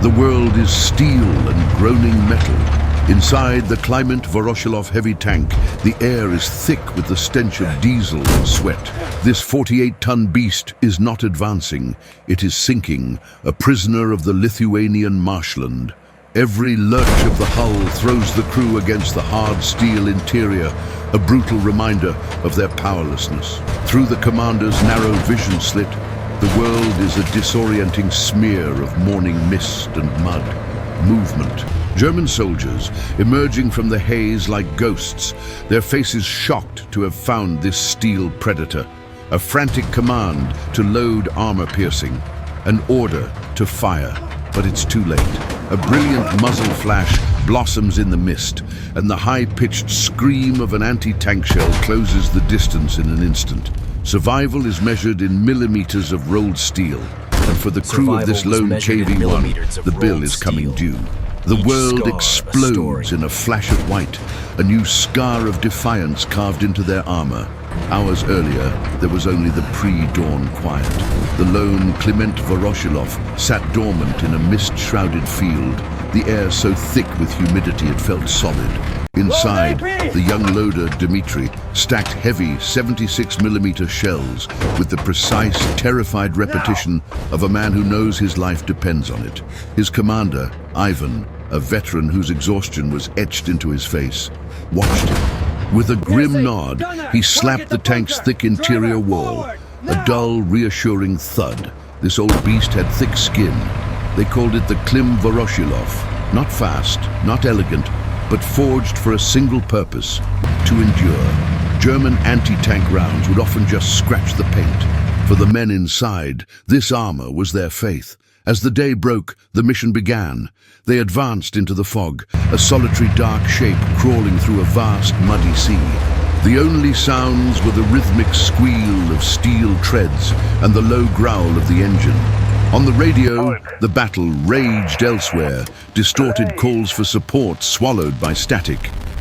The world is steel and groaning metal. Inside the Kliment Voroshilov heavy tank, the air is thick with the stench of diesel and sweat. This 48-ton beast is not advancing, it is sinking, a prisoner of the Lithuanian marshland. Every lurch of the hull throws the crew against the hard steel interior, a brutal reminder of their powerlessness. Through the commander's narrow vision slit, the world is a disorienting smear of morning mist and mud. Movement. German soldiers emerging from the haze like ghosts, their faces shocked to have found this steel predator. A frantic command to load armor-piercing, an order to fire, but it's too late. A brilliant muzzle flash blossoms in the mist, and the high-pitched scream of an anti-tank shell closes the distance in an instant. Survival is measured in millimeters of rolled steel, and for the crew of this lone KV-1, the bill is coming due. The world explodes in a flash of white, a new scar of defiance carved into their armor. Hours earlier, there was only the pre-dawn quiet. The lone Kliment Voroshilov sat dormant in a mist-shrouded field, the air so thick with humidity it felt solid. Inside, the young loader, Dmitri, stacked heavy 76mm shells with the precise, terrified repetition of a man who knows his life depends on it. His commander, Ivan, a veteran whose exhaustion was etched into his face, watched him. With a grim nod, he slapped the tank's thick interior wall. A dull, reassuring thud. This old beast had thick skin. They called it the Kliment Voroshilov. Not fast, not elegant, but forged for a single purpose, to endure. German anti-tank rounds would often just scratch the paint. For the men inside, this armor was their faith. As the day broke, the mission began. They advanced into the fog, a solitary dark shape crawling through a vast muddy sea. The only sounds were the rhythmic squeal of steel treads and the low growl of the engine. On the radio, the battle raged elsewhere, distorted calls for support swallowed by static.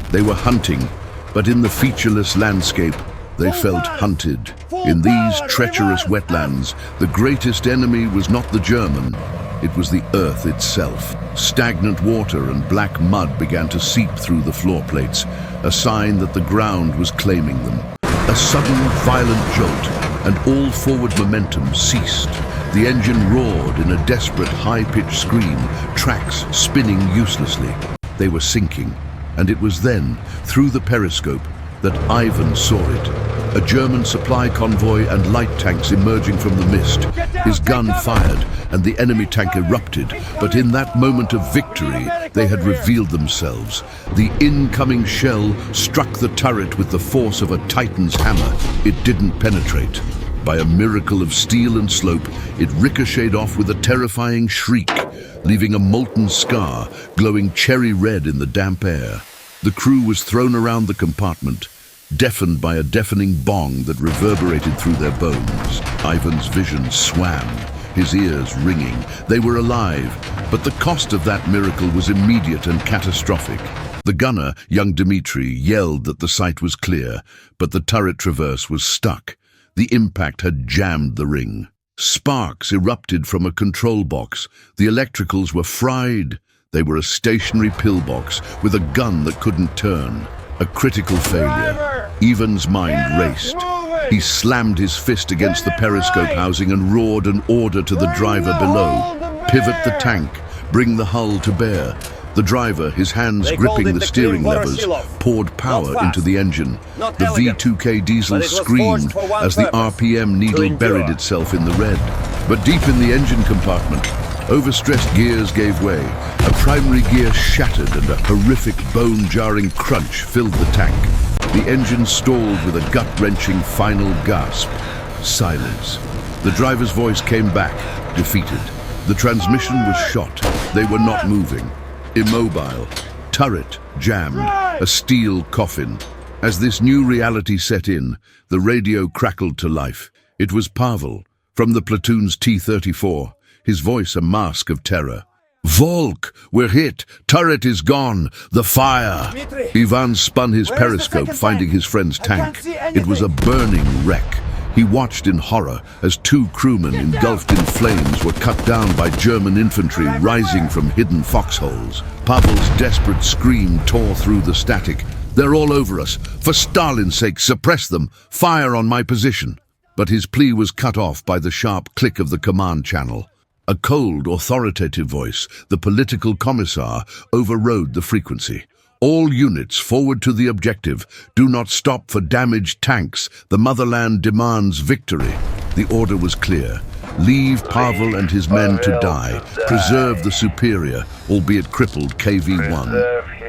They were hunting, but in the featureless landscape, they felt hunted. In these treacherous wetlands, the greatest enemy was not the German, it was the earth itself. Stagnant water and black mud began to seep through the floor plates, a sign that the ground was claiming them. A sudden, violent jolt, and all forward momentum ceased. The engine roared in a desperate, high-pitched scream, tracks spinning uselessly. They were sinking, and it was then, through the periscope, that Ivan saw it. A German supply convoy and light tanks emerging from the mist. His gun fired, and the enemy tank erupted. But in that moment of victory, they had revealed themselves. The incoming shell struck the turret with the force of a titan's hammer. It didn't penetrate. By a miracle of steel and slope, it ricocheted off with a terrifying shriek, leaving a molten scar glowing cherry red in the damp air. The crew was thrown around the compartment, deafened by a deafening bong that reverberated through their bones. Ivan's vision swam, his ears ringing. They were alive, but the cost of that miracle was immediate and catastrophic. The gunner, young Dmitri, yelled that the sight was clear, but the turret traverse was stuck. The impact had jammed the ring. Sparks erupted from a control box. The electricals were fried. They were a stationary pillbox with a gun that couldn't turn. A critical failure. Ivan's mind raced. He slammed his fist against the periscope housing and roared an order to the driver below. Pivot the tank. Bring the hull to bear. The driver, his hands gripping the steering levers, poured power into the engine. The V2K diesel screamed as the RPM needle buried itself in the red. But deep in the engine compartment, overstressed gears gave way. A primary gear shattered and a horrific bone-jarring crunch filled the tank. The engine stalled with a gut-wrenching final gasp. Silence. The driver's voice came back, defeated. The transmission was shot. They were not moving. Immobile. Turret jammed. A steel coffin. As this new reality set in, the radio crackled to life. It was Pavel, from the platoon's T-34, his voice a mask of terror. "Volk, we're hit. Turret is gone. The fire." Ivan spun his periscope, finding his friend's tank. It was a burning wreck. He watched in horror as two crewmen engulfed in flames were cut down by German infantry rising from hidden foxholes. Pavel's desperate scream tore through the static. "They're all over us. For Stalin's sake, suppress them. Fire on my position." But his plea was cut off by the sharp click of the command channel. A cold, authoritative voice, the political commissar, overrode the frequency. "All units forward to the objective. Do not stop for damaged tanks. The motherland demands victory." The order was clear. Leave Pavel and his men to die. Preserve the superior, albeit crippled, KV-1.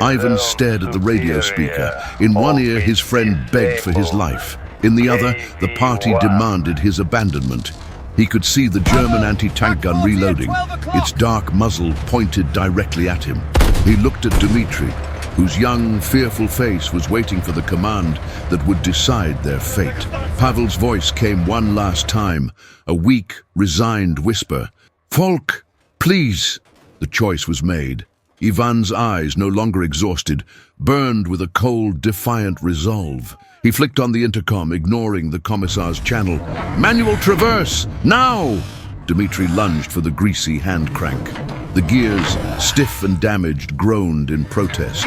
Ivan stared at the radio speaker. In one ear, his friend begged for his life. In the other, the party demanded his abandonment. He could see the German anti-tank gun reloading, its dark muzzle pointed directly at him. He looked at Dmitri, whose young, fearful face was waiting for the command that would decide their fate. Pavel's voice came one last time, a weak, resigned whisper. "Volk, please." The choice was made. Ivan's eyes, no longer exhausted, burned with a cold, defiant resolve. He flicked on the intercom, ignoring the commissar's channel. "Manual traverse, now!" Dmitri lunged for the greasy hand crank. The gears, stiff and damaged, groaned in protest.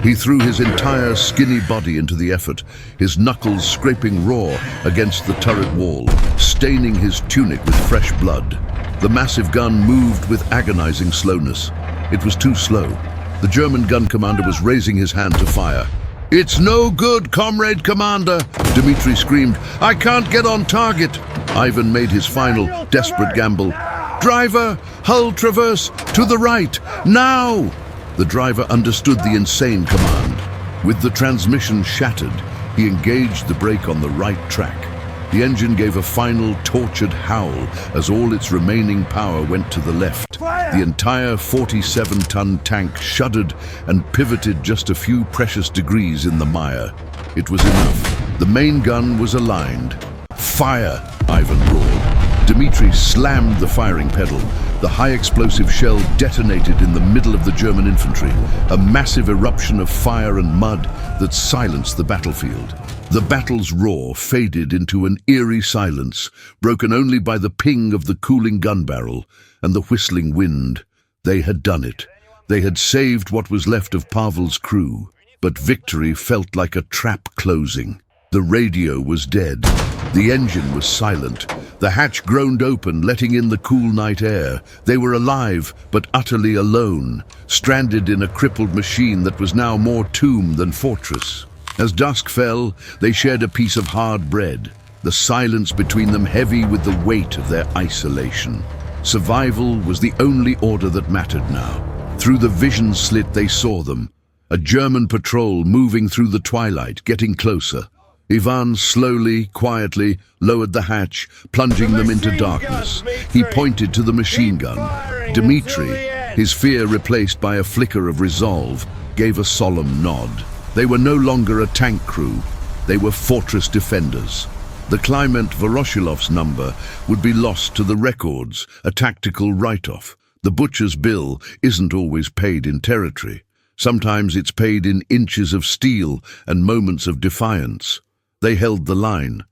He threw his entire skinny body into the effort, his knuckles scraping raw against the turret wall, staining his tunic with fresh blood. The massive gun moved with agonizing slowness. It was too slow. The German gun commander was raising his hand to fire. "It's no good, comrade commander!" Dmitri screamed. "I can't get on target!" Ivan made his final, desperate gamble. "Driver, hull traverse, to the right, now!" The driver understood the insane command. With the transmission shattered, he engaged the brake on the right track. The engine gave a final, tortured howl as all its remaining power went to the left. The entire 47-ton tank shuddered and pivoted just a few precious degrees in the mire. It was enough. The main gun was aligned. "Fire!" Ivan roared. Dmitri slammed the firing pedal. The high-explosive shell detonated in the middle of the German infantry, a massive eruption of fire and mud that silenced the battlefield. The battle's roar faded into an eerie silence, broken only by the ping of the cooling gun barrel and the whistling wind. They had done it. They had saved what was left of Pavel's crew. But victory felt like a trap closing. The radio was dead. The engine was silent. The hatch groaned open, letting in the cool night air. They were alive, but utterly alone, stranded in a crippled machine that was now more tomb than fortress. As dusk fell, they shared a piece of hard bread, the silence between them heavy with the weight of their isolation. Survival was the only order that mattered now. Through the vision slit they saw them, a German patrol moving through the twilight, getting closer. Ivan slowly, quietly lowered the hatch, plunging them into darkness. He pointed to the machine gun. Dmitri, his fear replaced by a flicker of resolve, gave a solemn nod. They were no longer a tank crew. They were fortress defenders. The Kliment Voroshilov's number would be lost to the records, a tactical write-off. The butcher's bill isn't always paid in territory. Sometimes it's paid in inches of steel and moments of defiance. They held the line.